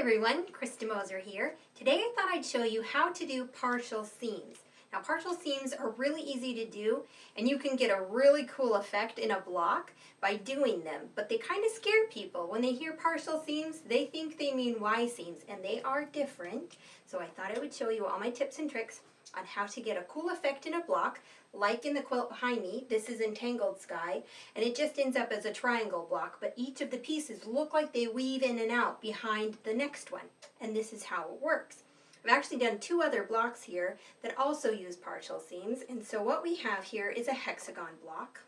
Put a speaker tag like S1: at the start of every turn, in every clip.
S1: everyone, Krista Moser here. Today I thought I'd show you how to do partial seams. Now partial seams are really easy to do and you can get a really cool effect in a block by doing them, but they kind of scare people. When they hear partial seams, they think they mean Y seams and they are different. So I thought I would show you all my tips and tricks on how to get a cool effect in a block. Like in the quilt behind me, this is Entangled Sky, and it just ends up as a triangle block, but each of the pieces look like they weave in and out behind the next one, and this is how it works. I've actually done two other blocks here that also use partial seams, and so what we have here is a hexagon block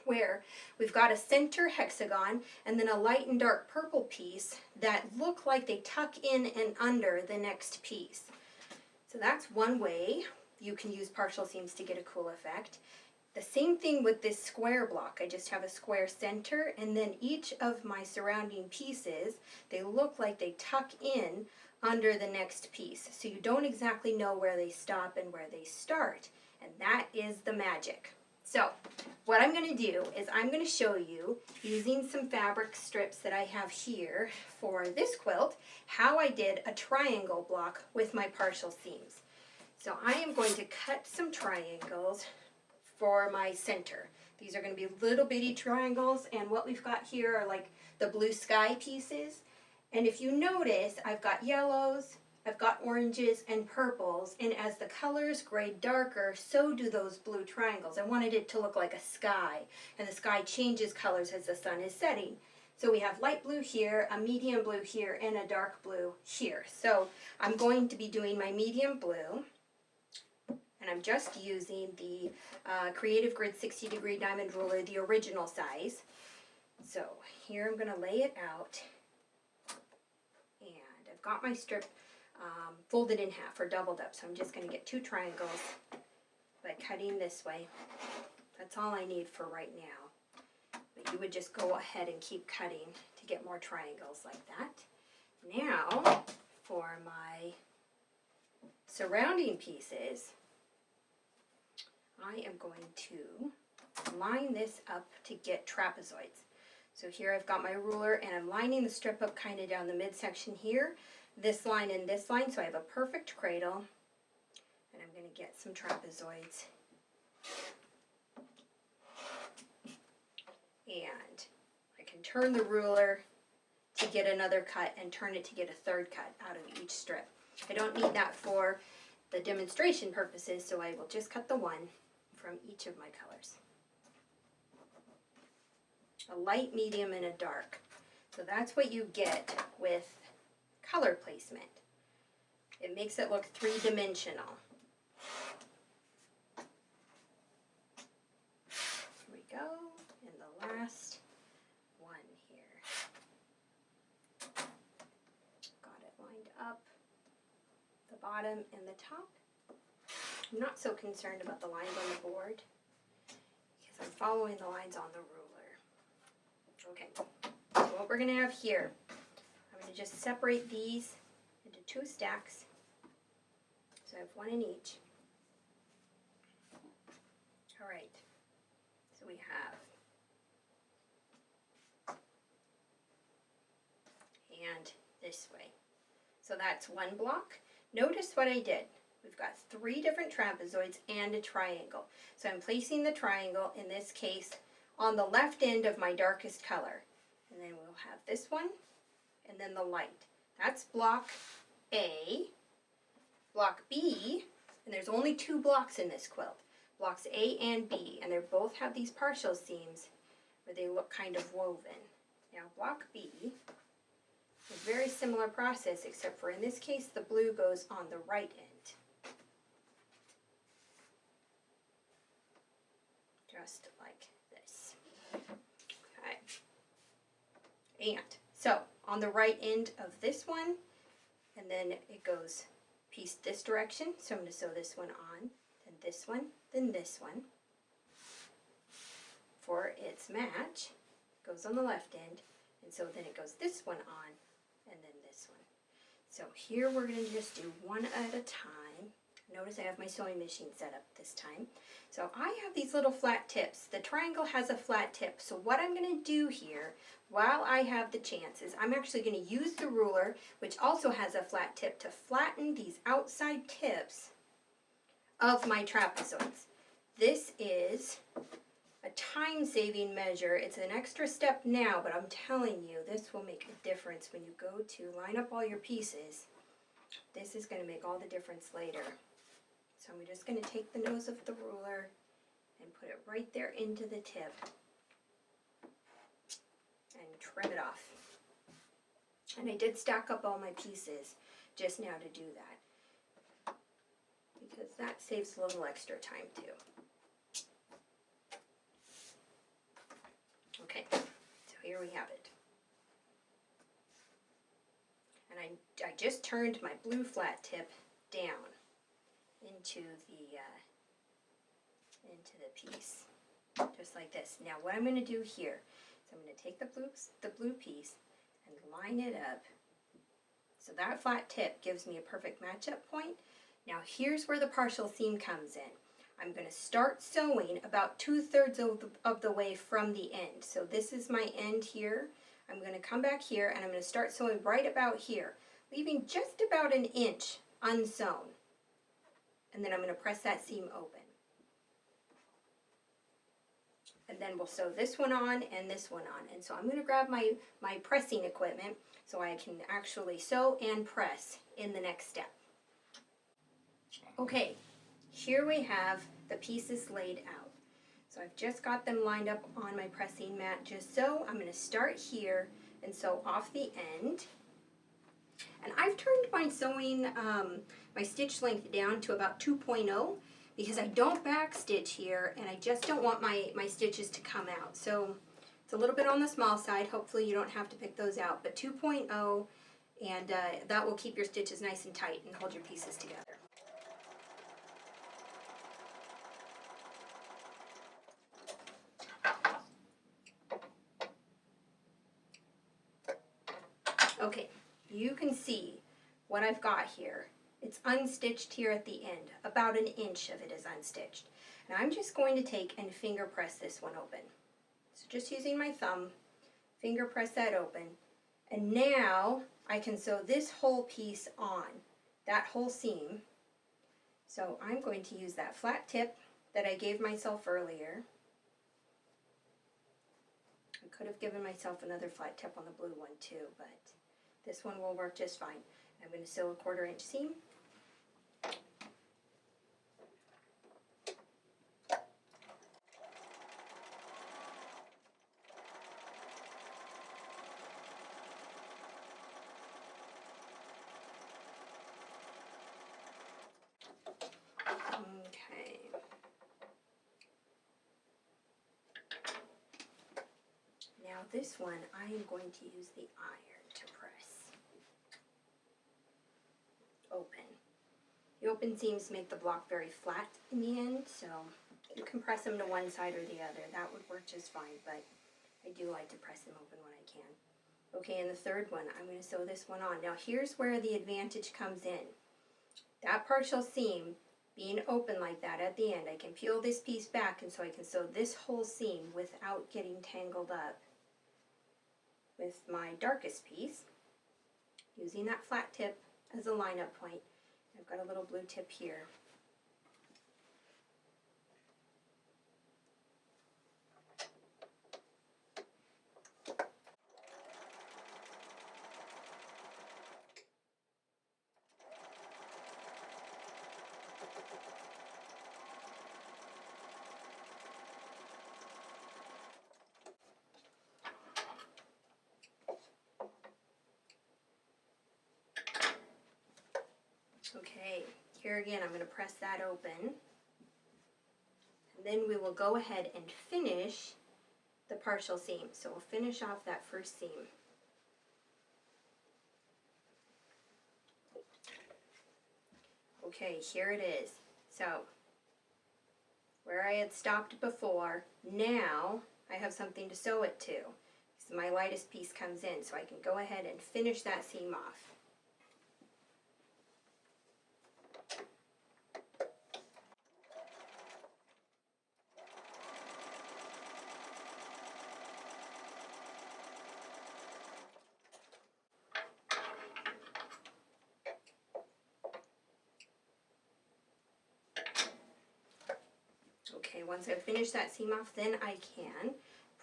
S1: where we've got a center hexagon and then a light and dark purple piece that look like they tuck in and under the next piece. So that's one way you can use partial seams to get a cool effect. The same thing with this square block. I just have a square center and then each of my surrounding pieces, they look like they tuck in under the next piece. So you don't exactly know where they stop and where they start. And that is the magic. So what I'm going to do is I'm going to show you, using some fabric strips that I have here for this quilt, how I did a triangle block with my partial seams. So I am going to cut some triangles for my center. These are going to be little bitty triangles, and what we've got here are like the blue sky pieces. And if you notice, I've got yellows, I've got oranges and purples, and as the colors grade darker, so do those blue triangles. I wanted it to look like a sky, and the sky changes colors as the sun is setting. So we have light blue here, a medium blue here, and a dark blue here. So I'm going to be doing my medium blue. And I'm just using the Creative Grid 60-degree diamond ruler, the original size. So here I'm going to lay it out. And I've got my strip folded in half or doubled up. So I'm just going to get two triangles by cutting this way. That's all I need for right now. But you would just go ahead and keep cutting to get more triangles like that. Now for my surrounding pieces, I am going to line this up to get trapezoids. So here I've got my ruler and I'm lining the strip up kind of down the midsection here, this line and this line, so I have a perfect cradle, and I'm going to get some trapezoids. And I can turn the ruler to get another cut and turn it to get a third cut out of each strip. I don't need that for the demonstration purposes, so I will just cut the one from each of my colors. A light, medium, and a dark. So that's what you get with color placement. It makes it look three-dimensional. Here we go, and the last one here. Got it lined up, the bottom and the top. I'm not so concerned about the lines on the board because I'm following the lines on the ruler. Okay, so what we're going to have here, I'm going to just separate these into two stacks. So I have one in each. All right, so we have, and this way. So that's one block. Notice what I did. We've got three different trapezoids and a triangle. So I'm placing the triangle, in this case, on the left end of my darkest color. And then we'll have this one, and then the light. That's block A. Block B, and there's only two blocks in this quilt. Blocks A and B, and they both have these partial seams where they look kind of woven. Now block B, a very similar process, except for in this case, the blue goes on the right end. Just like this. Okay. And so on the right end of this one, and then it goes piece this direction. So I'm going to sew this one on, then this one, then this one. For its match, it goes on the left end, and so then it goes this one on, and then this one. So here we're going to just do one at a time. Notice I have my sewing machine set up this time. So I have these little flat tips. The triangle has a flat tip. So what I'm going to do here, while I have the chance, is I'm actually going to use the ruler, which also has a flat tip, to flatten these outside tips of my trapezoids. This is a time-saving measure. It's an extra step now, but I'm telling you, this will make a difference when you go to line up all your pieces. This is going to make all the difference later. So I'm just going to take the nose of the ruler and put it right there into the tip and trim it off. And I did stack up all my pieces just now to do that, because that saves a little extra time too. Okay, so here we have it. And I just turned my blue flat tip down into the piece, just like this. Now what I'm going to do here is I'm going to take the blue piece and line it up so that flat tip gives me a perfect matchup point. Now here's where the partial seam comes in. I'm going to start sewing about 2/3 of the way from the end. So this is my end here. I'm going to come back here and I'm going to start sewing right about here, leaving just about an inch unsewn. And then I'm going to press that seam open. And then we'll sew this one on and this one on. And so I'm going to grab my pressing equipment so I can actually sew and press in the next step. Okay, here we have the pieces laid out. So I've just got them lined up on my pressing mat just so. I'm going to start here and sew off the end. And I've turned my sewing, my stitch length down to about 2.0 because I don't back stitch here and I just don't want my stitches to come out. So it's a little bit on the small side. Hopefully you don't have to pick those out, but 2.0, and that will keep your stitches nice and tight and hold your pieces together. Okay, you can see what I've got here. It's unstitched here at the end. About an inch of it is unstitched. And I'm just going to take and finger press this one open. So just using my thumb, finger press that open. And now I can sew this whole piece on, that whole seam. So I'm going to use that flat tip that I gave myself earlier. I could have given myself another flat tip on the blue one too, but this one will work just fine. I'm going to sew a 1/4 inch seam. Okay. Now this one I am going to use the iron to press open. The open seams make the block very flat in the end, so you can press them to one side or the other. That would work just fine, but I do like to press them open when I can. Okay, and the third one, I'm going to sew this one on. Now here's where the advantage comes in. That partial seam being open like that at the end, I can peel this piece back and so I can sew this whole seam without getting tangled up with my darkest piece, using that flat tip as a line-up point. I've got a little blue tip here. Okay, here again I'm going to press that open. And then we will go ahead and finish the partial seam. So we'll finish off that first seam. Okay, here it is. So where I had stopped before, now I have something to sew it to. So my lightest piece comes in, so I can go ahead and finish that seam off. Okay, once I've finished that seam off, then I can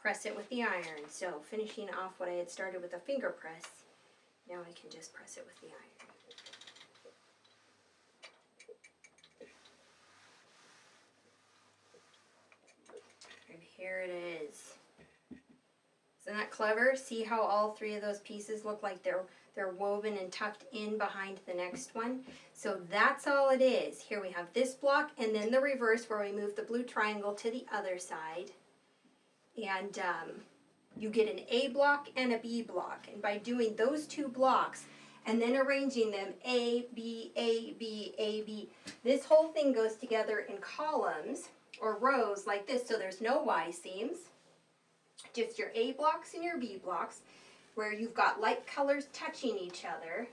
S1: press it with the iron. So finishing off what I had started with a finger press, now I can just press it with the iron. And here it is. Isn't that clever? See how all three of those pieces look like they're woven and tucked in behind the next one? So that's all it is. Here we have this block and then the reverse where we move the blue triangle to the other side. And you get an A block and a B block. And by doing those two blocks and then arranging them A, B, A, B, A, B, this whole thing goes together in columns or rows like this, so there's no Y seams. Just your A blocks and your B blocks where you've got light colors touching each other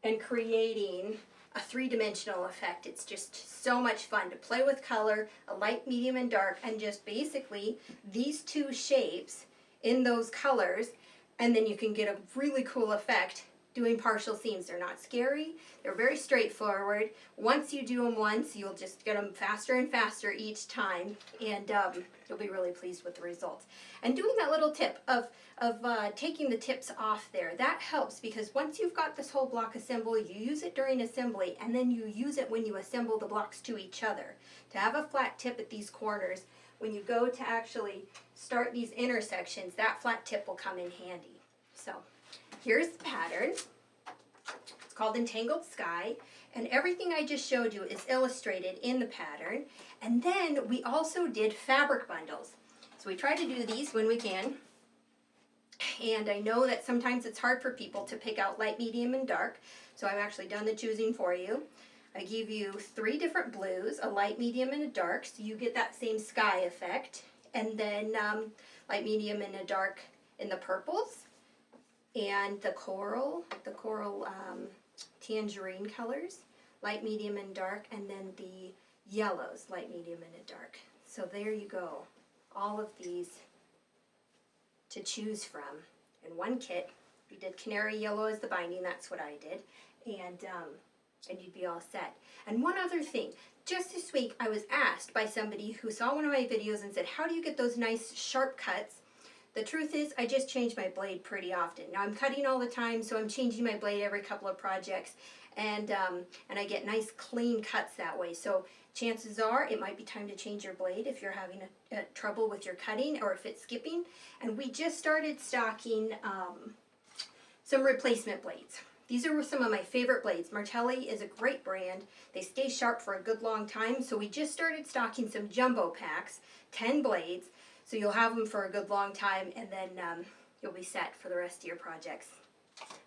S1: and creating a three-dimensional effect. It's just so much fun to play with color, a light, medium, and dark, and just basically these two shapes in those colors, and then you can get a really cool effect doing partial seams. They're not scary. They're very straightforward. Once you do them once, you'll just get them faster and faster each time, and you'll be really pleased with the results. And doing that little tip of taking the tips off there, that helps because once you've got this whole block assembled, you use it during assembly, and then you use it when you assemble the blocks to each other. To have a flat tip at these corners, when you go to actually start these intersections, that flat tip will come in handy. So here's the pattern. It's called Entangled Sky, and everything I just showed you is illustrated in the pattern. And then we also did fabric bundles. So we try to do these when we can. And I know that sometimes it's hard for people to pick out light, medium, and dark. So I've actually done the choosing for you. I give you 3 different blues, a light, medium, and a dark, so you get that same sky effect. And then light, medium, and a dark in the purples. And the coral tangerine colors, light, medium, and dark, and then the yellows, light, medium, and a dark. So there you go, all of these to choose from in one kit. We did canary yellow as the binding, that's what I did, and you'd be all set. And one other thing, just this week I was asked by somebody who saw one of my videos and said, how do you get those nice sharp cuts? The truth is, I just change my blade pretty often. Now I'm cutting all the time, so I'm changing my blade every couple of projects, and I get nice clean cuts that way. So chances are it might be time to change your blade if you're having trouble with your cutting or if it's skipping. And we just started stocking some replacement blades. These are some of my favorite blades. Martelli is a great brand. They stay sharp for a good long time, so we just started stocking some jumbo packs, 10 blades. So you'll have them for a good long time, and then you'll be set for the rest of your projects.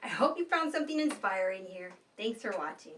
S1: I hope you found something inspiring here. Thanks for watching.